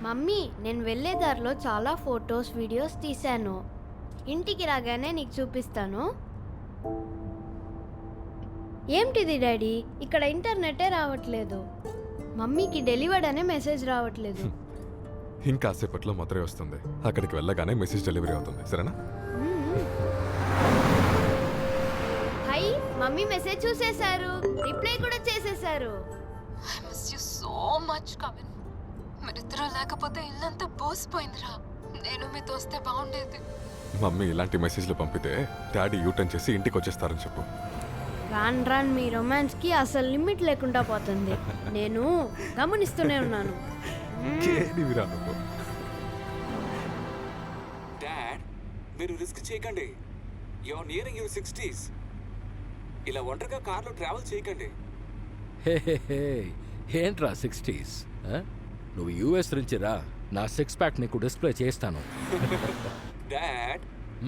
Mummy నేను వెళ్ళే దారిలో చాలా ఫొటోస్ వీడియోస్ తీశాను. ఇంటికి రాగానే నీకు చూపిస్తాను. ఏంటిది డాడీ, ఇక్కడ ఇంటర్నెటే రావట్లేదు. మమ్మీకి డెలివర్డ్ అనే మెసేజ్ రావట్లేదు. ఇంకాసేపట్లో మధురై వస్తుంది. అక్కడికి వెళ్ళగానే మెసేజ్ డెలివరీ అవుతుంది, సరేనా? హై, మమ్మీ మెసేజ్ చూసేశారు, రిప్లై కూడా చేసేశారు. I miss you so much, Kavin. మీరిద్దరూ లేకపోతే ఇల్లంతా బోసిపోయిందిరా. నేను మీతో వస్తే బాగుండేది. మమ్మీ ఇలాంటి మెసేజ్లు పంపితే డాడీ యూటర్న్ చేసి ఇంటికి వచ్చేస్తారని చెప్పు. రాన్ రాన్ మీ రొమాన్స్కి అసలు లిమిట్ లేకుండా పోతుంది. నేను గమనిస్తూనే ఉన్నాను. డాడ్, మీరు రిస్క్ చేయకండి. You are nearing your 60s. ఇలా ఒంటరిగా కార్లో ట్రావెల్ చేయకండి. ఏంట్రా 60s? నువ్వు యూఎస్ నుంచి రా, నా 6 ప్యాక్ నీకు డిస్ప్లే చేస్తాను. Dad,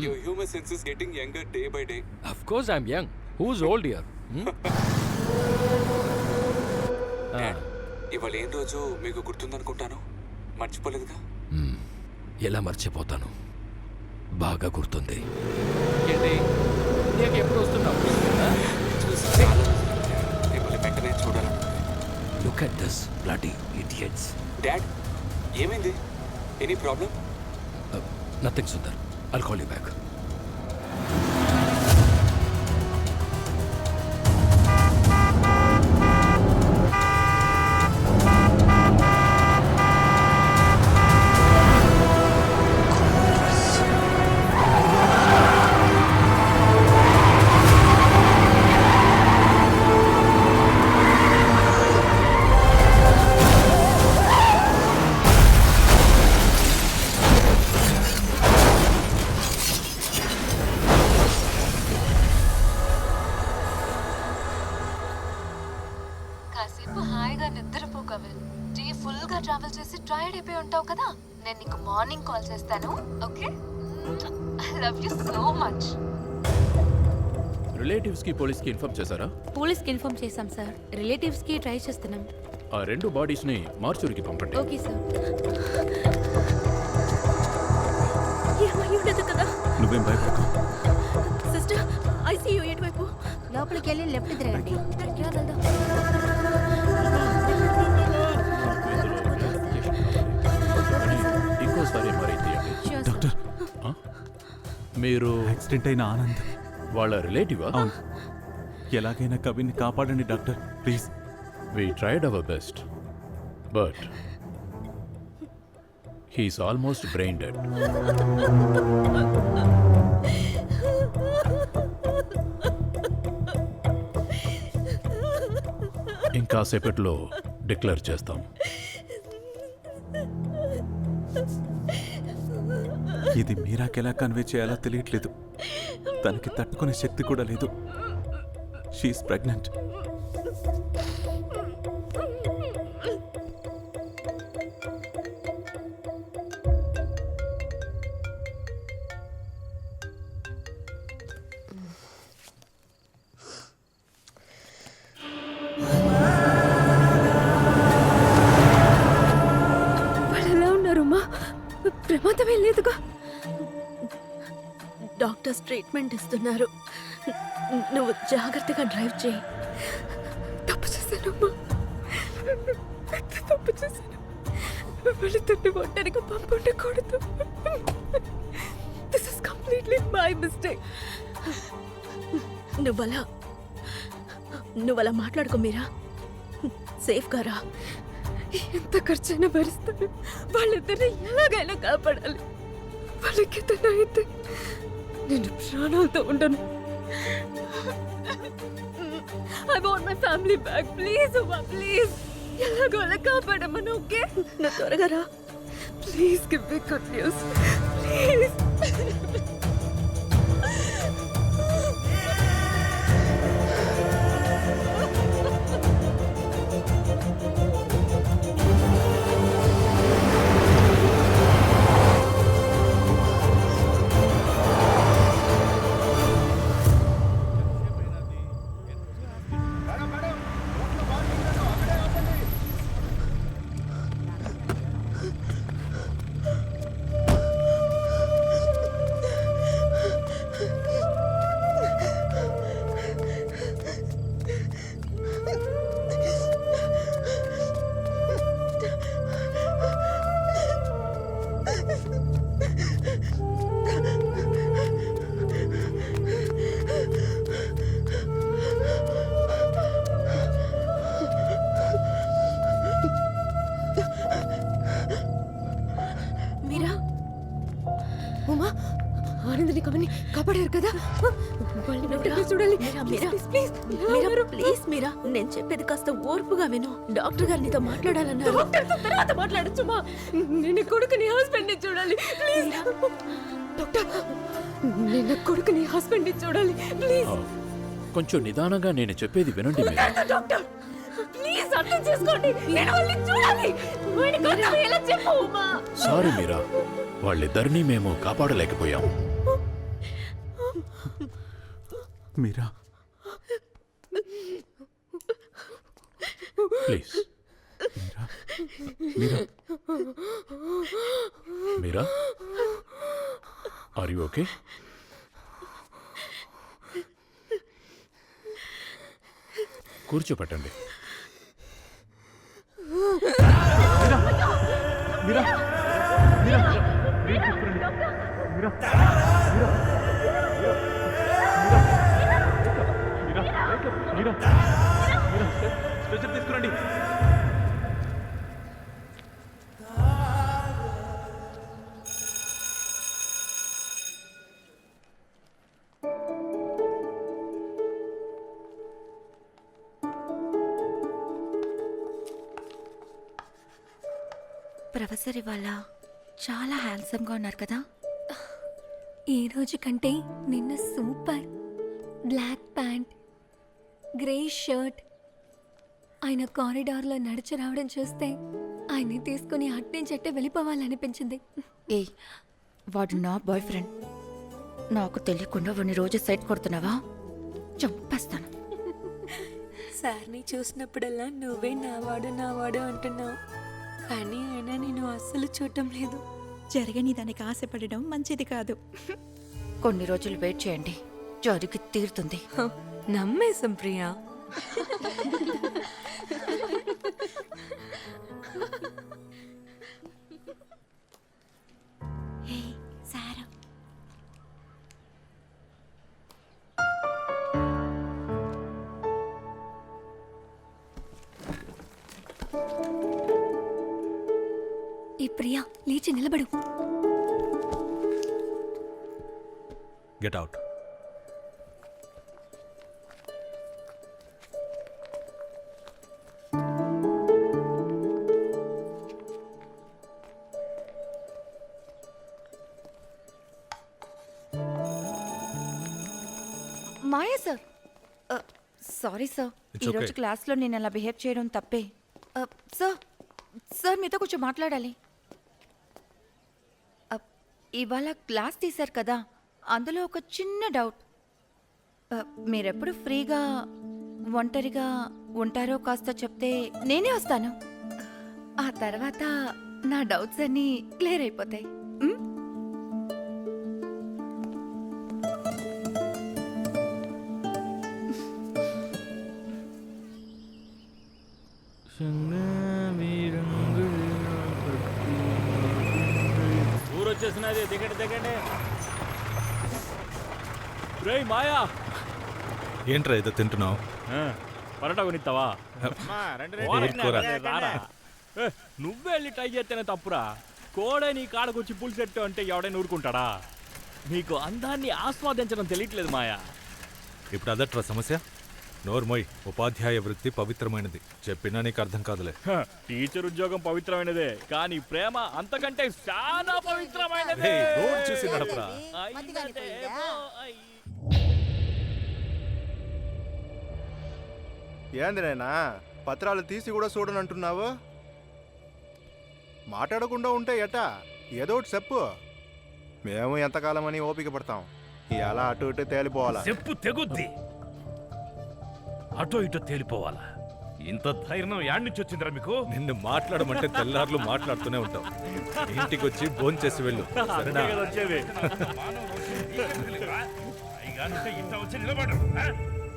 your humour sense is getting younger day by day. Of course I'm young. Who's old here? ఇవాళ ఏం రోజు మీకు గుర్తుందనుకుంటాను. మర్చిపోలేదుగా? ఎలా మర్చిపోతాను, బాగా గుర్తుంది. ఏంటి నీకు ఎప్పుడు వస్తున్నావు? మిమ్మల్ని వెంటనే చూడాలను. Look at this bloody idiots. Dad, ఏమైంది? Any problem? Nothing Sundar, I'll call you back. కాసేపు హాయిగా నిద్రపో కవిన్. డే ఫుల్ గా ట్రావెల్ చేసి టైర్డ్ అయిపోయి ఉంటావు కదా. నేను నీకు మార్నింగ్ కాల్ చేస్తాను, okay? I love you so much. Relatives కి పోలీస్ కి ఇన్ఫార్మ్ చేశారా? పోలీస్ కి ఇన్ఫార్మ్ చేశాం సార్. రిలేటివ్స్ కి ట్రై చేస్తున్నాం. ఆ 2 బాడీస్ ని మార్చురికి పంపండి. Okay sir. ఏమయ్యుండదు కదా. నువ్వేం భయపడకు. సిస్టర్, ఐసీయూ ఎటువైపు? లోపలికి వెళ్ళి లెఫ్ట్ తిరగండి. ఇంకోసారి ఎంఆర్ఐ తీయండి. డాక్టర్, మీరు యాక్సిడెంట్ అయిన ఆనంద్ వాళ్ళ రిలేటివా? అవును. ఎలాగైనా కవిన్ని కాపాడండి doctor, please. We tried our best, but he's almost brain dead. ఇంకాసేపట్లో డిక్లేర్ చేస్తాం. ఇది మీరాకెలా కన్వే చేయాలో తెలియట్లేదు. తనకి తట్టుకునే శక్తి కూడా లేదు. She's pregnant. వాళ్ళు ఎలా ఉన్నారమ్మా? ప్రమాదం ఏం లేదుగా? డాక్టర్స్ ట్రీట్మెంట్ ఇస్తున్నారు. నువ్వు జాగ్రత్తగా డ్రైవ్ చేయి. తప్పు చేశానమ్మా, తప్పు చేశాను. వాళ్ళిద్దరిని ఒంటరిగా పంపుండకూడదు. This is completely my mistake. నువ్వలా మాట్లాడుకో మీరా. సేఫ్గా రా. ఎంత ఖర్చైనా భరిస్తాను. వాళ్ళిద్దరిని ఎలాగైనా కాపాడాలి. వాళ్ళకి ఏదైనా అయితే నేను ప్రాణాలతో ఉండను. I want my family back. Please అమ్మా, ప్లీజ్. ఎలాగో అలా కాపాడమ్మను, ఓకే? నా త్వరగా రా. Please give me good news, please. వాళ్ళని కమని కాపాడారు కదా, వాళ్ళని వెంటనే చూడాలి. ప్లీజ్ మీరా, నేను చెప్పేది కాస్త ఓర్పుగా విను. డాక్టర్ గారు నీతో మాట్లాడాలన్నారు. డాక్టర్తో తర్వాత మాట్లాడచ్చు మా. నేను కొడుకుని హస్బెండ్ని చూడాలి ప్లీజ్. డాక్టర్, నేను కొడుకుని హస్బెండ్ని చూడాలి ప్లీజ్. కొంచెం నిదానంగా నేను చెప్పేది వినండి మీరా. డాక్టర్ ప్లీజ్ అర్థం చేసుకోండి. నేను వాళ్ళని చూడాలి. వాడికి అర్థమయ్యేలా చెప్పు ఉమా. సారీ మీరా, వాళ్ళిద్దరినీ మేము కాపాడలేకపోయాం. Meera, please Meera, Meera, are you okay? కూర్చోపెట్టండి. స్ట్రెచర్ తీసుకురండి. ప్రొఫెసర్ ఇవాళ చాలా హ్యాండ్సమ్గా ఉన్నారు కదా. ఈ రోజు కంటే నిన్న super. Black pant, grey shirt. ఆయన కారిడార్లో నడిచి రావడం చూస్తే ఆయన్ని తీసుకుని అట్టే వెళ్ళిపోవాలనిపించింది. ఏ వాడు నా బాయ్ ఫ్రెండ్. నాకు తెలియకుండా వాడిని రోజు సైట్ కొడుతున్నావా? చంపేస్తాను. సార్ని చూసినప్పుడల్లా నువ్వే నావాడు అంటున్నావు, కానీ ఆయన నేను అస్సలు చూడటం లేదు. జరగని దానికి ఆశపడడం మంచిది కాదు. కొన్ని రోజులు వెయిట్ చేయండి, జరిగి తీరుతుంది. నమ్మేశం ప్రియా. హే సారా, ఈ ప్రియా లేచి నిలబడు. Get out. Maya sir, sorry sir, ఈరోజు క్లాస్లో నేను అలా బిహేవ్ చేయడం తప్పే. సార్ సార్ మీతో కొంచెం మాట్లాడాలి. ఇవాళ క్లాస్ తీశారు కదా, అందులో ఒక చిన్న డౌట్. మీరెప్పుడు ఫ్రీగా ఒంటరిగా ఉంటారో కాస్త చెప్తే నేనే వస్తాను. ఆ తర్వాత నా డౌట్స్ అన్నీ క్లియర్ అయిపోతాయి. ఊరొచ్చేసినది, దిగండి. రేయ్ మాయా, ఏంట్రా ఏదో తింటున్నావు? పరోటా కొనిస్తావా? ఏరుకోరా. రారా. నువ్వే వెళ్ళి ట్రై చేస్తేనే తప్పురా. కోడే నీ కాడకొచ్చి పులిసెట్టు అంటే ఎవడైనా ఊరుకుంటాడా? నీకు అందాన్ని ఆస్వాదించడం తెలియట్లేదు మాయా. ఇప్పుడు అదట్రా సమస్య. నోర్మోయ్, ఉపాధ్యాయ వృత్తి పవిత్రమైనది. చెప్పినా నీకు అర్థం కాదులే. టీచర్ ఉద్యోగం పవిత్రమైనదే, కానీ ప్రేమ అంతకంటే చాలా పవిత్రమైనదే. రోడ్ చూసి నడపరా. ఏందినైనా పత్రాలు తీసి కూడా చూడనంటున్నావు? మాట్లాడకుండా ఉంటే ఎట్టా? ఏదో ఒకటి చెప్పు. మేము ఎంతకాలమని ఓపిక పడతాం. ఇలా అటు ఇటు తేలిపోవాలా? చెప్పు తెగుద్ది. అటో ఇటో తేలిపోవాలా? ఇంత ధైర్యం యాడ్ నుంచి వచ్చిందిరా మీకు? నిన్ను మాట్లాడమంటే తెల్లార్లు మాట్లాడుతూనే ఉంటావు. ఇంటికి వచ్చి భోంచేసి వెళ్ళు, సరేనా? వచ్చేది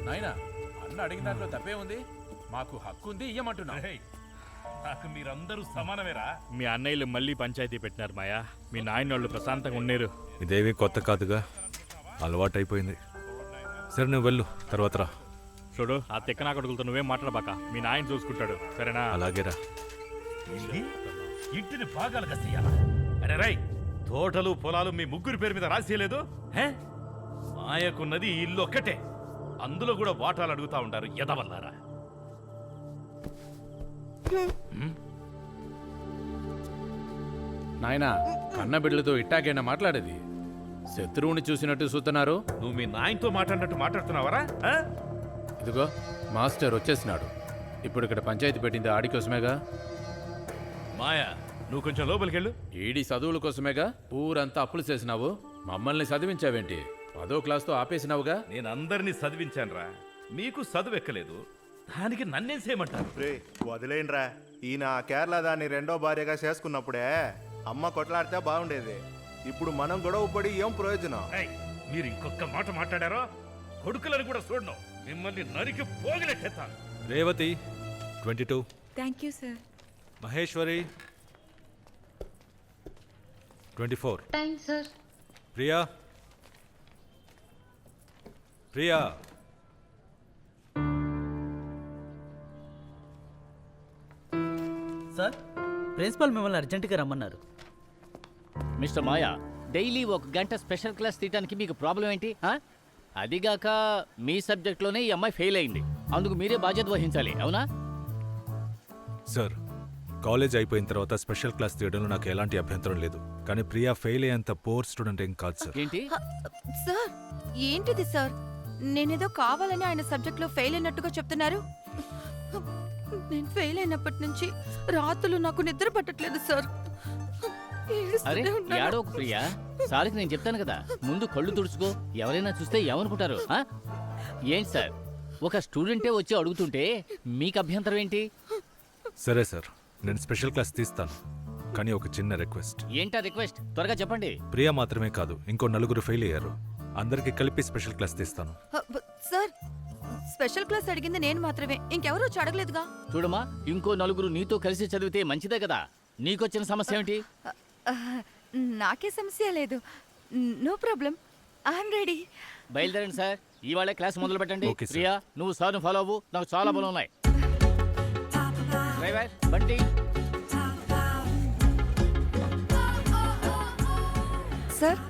నాయనా, అన్న అడిగిన దాంట్లో తప్పే ఉంది. మాకు హక్కు ఉంది, ఇయ్యమంటున్నా. నాకు మీరందరూ సమానమేరా. మీ అన్నయ్యలు మళ్ళీ పంచాయతీ పెట్టినారు మాయా. మీ నాయనోళ్ళు ప్రశాంతంగా ఉన్నారు. ఇదేవి కొత్త కాదుగా, అలవాటైపోయింది. సరే నువ్వు వెళ్ళు, తర్వాత రా. చూడు, ఆ తెక్కనా కొడుకులతో నువ్వేం మాట్లాడబాక. మీ నాయన చూసుకుంటాడు, సరేనా? అలాగేరా. ఇంటిని భాగాలు కసేయాలా? అరే రై, తోటలు పొలాలు మీ ముగ్గురి పేరు మీద రాసేయలేదు హే? మాయకున్నది ఈ ఇల్లు ఒక్కటే, అందులో కూడా వాటాలు అడుగుతా ఉంటారు ఎదవల్లారా. నాయనా కన్న బిడ్డలతో ఇట్టాకైనా మాట్లాడేది? శత్రువుని చూసినట్టు చూస్తున్నారు. నువ్వు మీ నాయనతో మాట్లాడినట్టు మాట్లాడుతున్నావరా? ఇదిగో మాస్టర్ వచ్చేసినాడు. ఇప్పుడు ఇక్కడ పంచాయతీ పెట్టింది ఆడి కోసమేగా. మాయా, నువ్వు కొంచెం లోపలికెళ్ళు. ఈడి చదువుల కోసమేగా ఊరంతా అప్పులు చేసినావు. మమ్మల్ని చదివించావేంటి? 10వ క్లాస్తో ఆపేసినావుగా. నేను అందరినీ చదివించానురా, మీకు చదువు ఎక్కలేదు, దానికి నన్నేం చేయమంటారు? రే వదిలేండ్రా. ఈయన ఆ కేరళ దాన్ని రెండో భార్యగా చేసుకున్నప్పుడే అమ్మ కొట్లాడితే బాగుండేది. ఇప్పుడు మనం గొడవ పడి ఏం ప్రయోజనం? ఏయ్, మీరు ఇంకొక మాట మాట్లాడారో కొడుకులను కూడా చూడను, మిమ్మల్ని నరికి పోగిలెట్టేస్తాను. Revathi 22, thank you sir. Maheshwari 24, thanks sir. Priya Priya sir, principal మిమ్మల్ని అర్జెంటుగా రమ్మన్నారు. మిస్టర్ మాయా, డైలీ 1 గంట స్పెషల్ క్లాస్ తీయడానికి మీకు ప్రాబ్లం ఏంటి? అదిగాక మీ సబ్జెక్ట్లోనే ఈ అమ్మాయి ఫెయిల్ అయింది, అందుకు మీరే బాధ్యత వహించాలి, అవునా? సార్, కాలేజ్ అయిపోయిన తర్వాత స్పెషల్ క్లాస్ తీయడంలో నాకు ఎలాంటి అభ్యంతరం లేదు, కానీ ప్రియా ఫెయిల్ అయ్యేంత పోర్ స్టూడెంట్ ఏం కాదు సార్. ఏంటి సార్, ఏంటిది సార్? నేనేదో కావాలని ఆయన సబ్జెక్ట్లో ఫెయిల్ అయినట్టుగా చెప్తున్నారు. నేను ఫెయిల్ అయినప్పటి నుంచి రాత్రులు నాకు నిద్ర పట్టట్లేదు సార్. అరే ఏడుస్తూనే ఉన్నాను. ఏడోకు ప్రియా, సార్కి నేను చెప్తాను కదా, ముందు కళ్ళు తుడుచుకో, ఎవరైనా చూస్తే ఏమనుకుంటారు? ఏంటి సార్, ఒక స్టూడెంటే వచ్చి అడుగుతుంటే మీకు అభ్యంతరం ఏంటి? సరే సార్, నేను స్పెషల్ క్లాస్ తీస్తాను, కానీ ఒక చిన్న రిక్వెస్ట్. ఏంటా రిక్వెస్ట్? త్వరగా చెప్పండి. ప్రియా మాత్రమే కాదు, ఇంకో 4 ఫెయిల్ అయ్యారు, అందరికీ కలిపి స్పెషల్ క్లాస్ తీస్తాను. సార్, స్పెషల్ క్లాస్ అడిగింది నేను మాత్రమే, ఇంకెవరూ వచ్చి అడగలేదుగా. చూడమ్మా, ఇంకో 4 నీతో కలిసి చదివితే మంచిదే కదా. నీకొచ్చిన సమస్య ఏమిటి? నాకే సమస్య లేదు. No problem, I'm ready. బయలుదేరండి సార్, ఇవాళ క్లాస్ మొదలు పెట్టండి. Okay sir. ప్రియా, నువ్వు సార్ను ఫాలో అవ్వు, నాకు చాలా పనులు ఉన్నాయి. డ్రైవర్, బండి. సార్,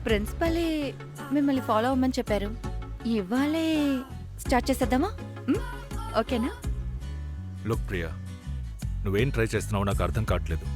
ప్రిన్సిపలే మిమ్మల్ని ఫాలో అవ్వమని చెప్పారు. ఇవాళే స్టార్ట్ చేసేద్దామా? ఓకేనా? లుక్ ప్రియా, నువ్వేం ట్రై చేస్తున్నావో నాకు అర్థం కావట్లేదు.